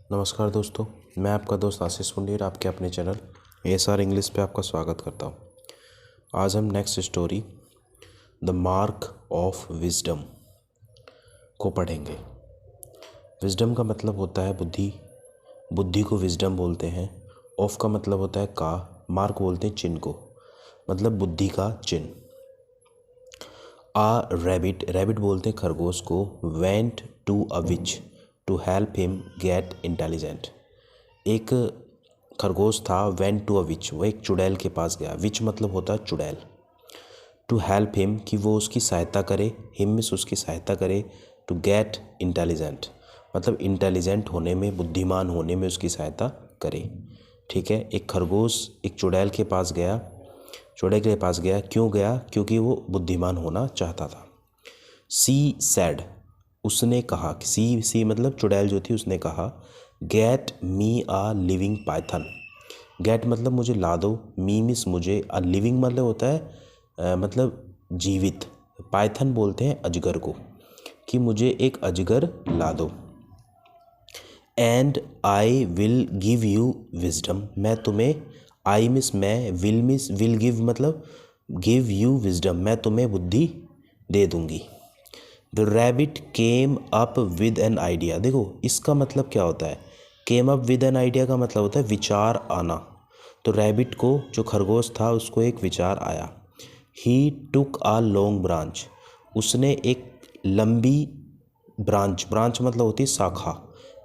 नमस्कार दोस्तों, मैं आपका दोस्त आशीष पुंडीर आपके अपने चैनल ASR इंग्लिश पे आपका स्वागत करता हूँ। आज हम next story the mark of wisdom को पढ़ेंगे। विजडम का मतलब होता है बुद्धि, बुद्धि को विजडम बोलते हैं। ऑफ का मतलब होता है का, मार्क बोलते हैं चिन्ह को, मतलब बुद्धि का चिन्ह। आ रैबिट, रैबिट बोलते हैं खरगोश को, went to a witch to help him get intelligent. एक खरगोश था, वेंट टू अ विच, वो एक चुड़ैल के पास गया। विच मतलब होता है चुड़ैल। टू हेल्प हिम कि वो उसकी सहायता करे, हिम मीन्स उसकी सहायता करे, टू गेट इंटेलिजेंट मतलब इंटेलिजेंट होने में, बुद्धिमान होने में उसकी सहायता करे। ठीक है, एक खरगोश एक चुड़ैल के पास गया, चुड़ैल के पास गया। क्यों गया? क्योंकि वो बुद्धिमान होना चाहता था। सी सैड, उसने कहा, सी मतलब चुड़ैल जो थी, उसने कहा गेट मी आ लिविंग पाइथन। गेट मतलब मुझे ला दो, मी मीन्स मुझे, आ लिविंग मतलब होता है मतलब जीवित, पाइथन बोलते हैं अजगर को, कि मुझे एक अजगर ला दो। And I will give you wisdom, मैं तुम्हें, आई मीन्स मैं, विल गिव मतलब गिव यू विजडम, मैं तुम्हें बुद्धि दे दूंगी। The rabbit came up with an idea, देखो इसका मतलब क्या होता है। Came up with an idea का मतलब होता है विचार आना। तो रैबिट को, जो खरगोश था, उसको एक विचार आया। ही टुक आ लॉन्ग ब्रांच, उसने एक लंबी ब्रांच, ब्रांच मतलब होती है शाखा,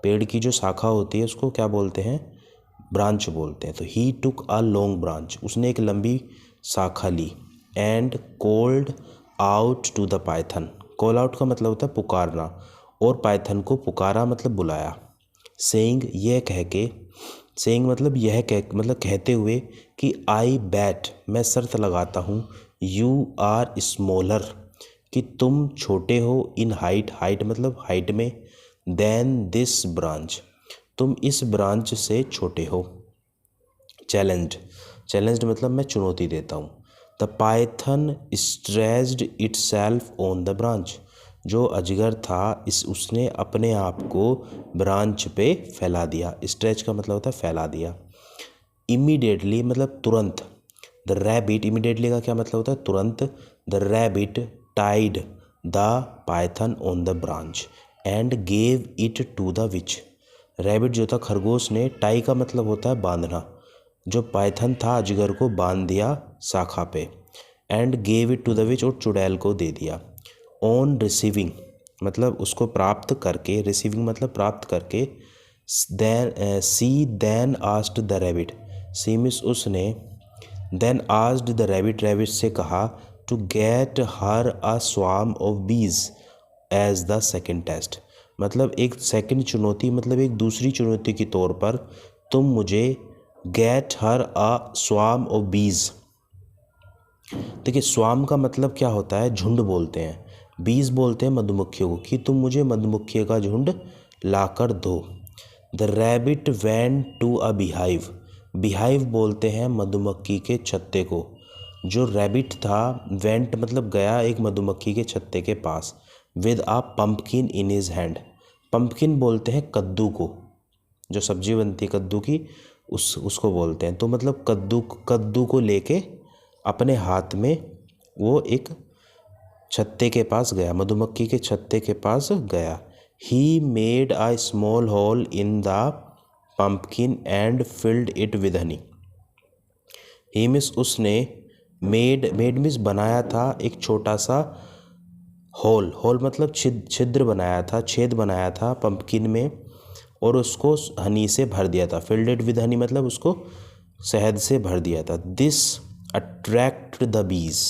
पेड़ की जो शाखा होती है उसको क्या बोलते हैं? ब्रांच बोलते हैं। तो ही टुक आ लॉन्ग ब्रांच, उसने एक लंबी शाखा ली। And called out to the python, call out का मतलब होता है पुकारना, और पाइथन को पुकारा मतलब बुलाया। सेइंग, यह कह के, सेइंग मतलब यह कह, मतलब कहते हुए कि आई बैट, मैं शर्त लगाता हूँ, यू आर स्मॉलर, कि तुम छोटे हो, इन हाइट, हाइट मतलब हाइट में, देन दिस ब्रांच, तुम इस ब्रांच से छोटे हो। चैलेंज्ड, चैलेंज्ड मतलब मैं चुनौती देता हूँ। The Python stretched itself on the branch, जो अजगर था उसने अपने आप को ब्रांच पे फैला दिया। स्ट्रेच का मतलब होता है फैला दिया। इमीडिएटली मतलब तुरंत। द रैबिट, इमीडिएटली का क्या मतलब होता है? तुरंत। The rabbit tied the python on the branch and gave it to the witch, rabbit जो था खरगोश ने, टाई का मतलब होता है बांधना, जो पाइथन था अजगर को बांध दिया शाखा पे। And gave it to the witch, और चुड़ैल को दे दिया। ऑन रिसीविंग मतलब उसको प्राप्त करके, रिसीविंग मतलब प्राप्त करके। Then she then asked the rabbit, she means उसने, then asked the rabbit, rabbit से कहा, to get her a swarm of bees as the second test, मतलब एक सेकंड चुनौती, मतलब एक दूसरी चुनौती के तौर पर तुम मुझे gate her a swarm of बीज। देखिए स्वार्म का मतलब क्या होता है? झुंड बोलते हैं, बीज बोलते हैं मधुमक्खियों को, कि तुम मुझे मधुमक्खियों का झुंड लाकर दो। The rabbit went to a beehive, beehive बोलते हैं मधुमक्खी के छत्ते को। जो रैबिट था, वेंट मतलब गया एक मधुमक्खी के छत्ते के पास, with a pumpkin in his hand, pumpkin बोलते हैं कद्दू को, जो सब्जी बनती है कद्दू की, उसको बोलते हैं। तो मतलब कद्दू, कद्दू को लेके अपने हाथ में वो एक छत्ते के पास गया, मधुमक्खी के छत्ते के पास गया। He made a small hole in the pumpkin and filled it with honey, he means उसने, मेड, मेड मीन्स बनाया था, एक छोटा सा होल, होल मतलब छिद्र बनाया था, छेद बनाया था पंपकिन में, और उसको हनी से भर दिया था। फिल्ड इट विद हनी मतलब उसको शहद से भर दिया था। This attract the bees,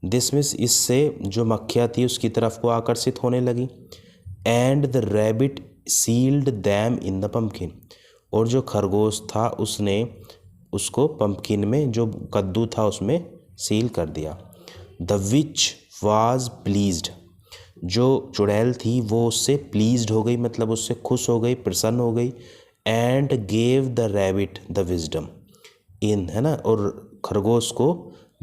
this means इससे जो मक्खियाँ थी उसकी तरफ को आकर्षित होने लगी। And the rabbit sealed them in the pumpkin, और जो खरगोश था उसने उसको पंपकिन में, जो कद्दू था उसमें सील कर दिया। द विच वाज प्लीज्ड, जो चुड़ैल थी वो उससे प्लीज्ड हो गई, मतलब उससे खुश हो गई, प्रसन्न हो गई। And gave the rabbit the wisdom इन, है ना, और खरगोश को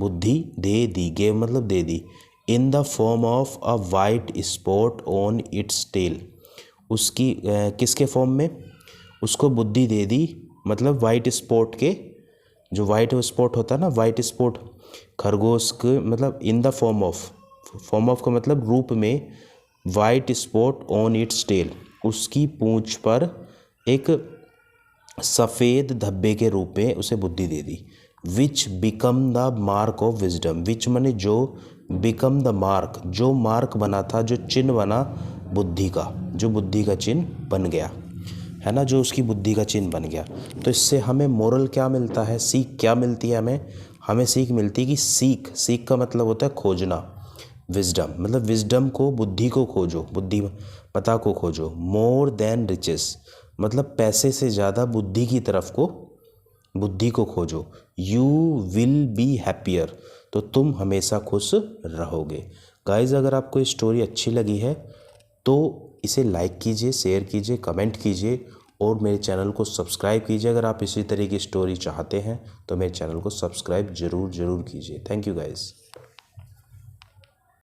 बुद्धि दे दी, गेव मतलब दे दी, in the form of a white spot on its tail, उसकी किसके फॉर्म में? उसको बुद्धि दे दी, मतलब वाइट स्पॉट के, जो वाइट स्पॉट होता है ना, वाइट स्पॉट खरगोश के मतलब इन द फॉर्म ऑफ का मतलब रूप में, white spot on its tail, उसकी पूंछ पर एक सफ़ेद धब्बे के रूप में उसे बुद्धि दे दी। Which become the mark of wisdom, which माने जो, बिकम द मार्क जो मार्क बना था, जो चिन्ह बना बुद्धि का, जो बुद्धि का चिन्ह बन गया है ना, जो उसकी बुद्धि का चिन्ह बन गया। तो इससे हमें मोरल क्या मिलता है, सीख क्या मिलती है हमें सीख मिलती है कि सीख का मतलब होता है खोजना। विजडम मतलब विजडम को, बुद्धि को खोजो, बुद्धिमत्ता को खोजो। मोर देन रिचेस मतलब पैसे से ज़्यादा बुद्धि की तरफ को, बुद्धि को खोजो। यू विल बी हैप्पियर तो तुम हमेशा खुश रहोगे। गाइज अगर आपको ये स्टोरी अच्छी लगी है तो इसे लाइक कीजिए, शेयर कीजिए, कमेंट कीजिए और मेरे चैनल को सब्सक्राइब कीजिए। अगर आप इसी तरह की स्टोरी चाहते हैं तो मेरे चैनल को सब्सक्राइब ज़रूर कीजिए। Thank you guys.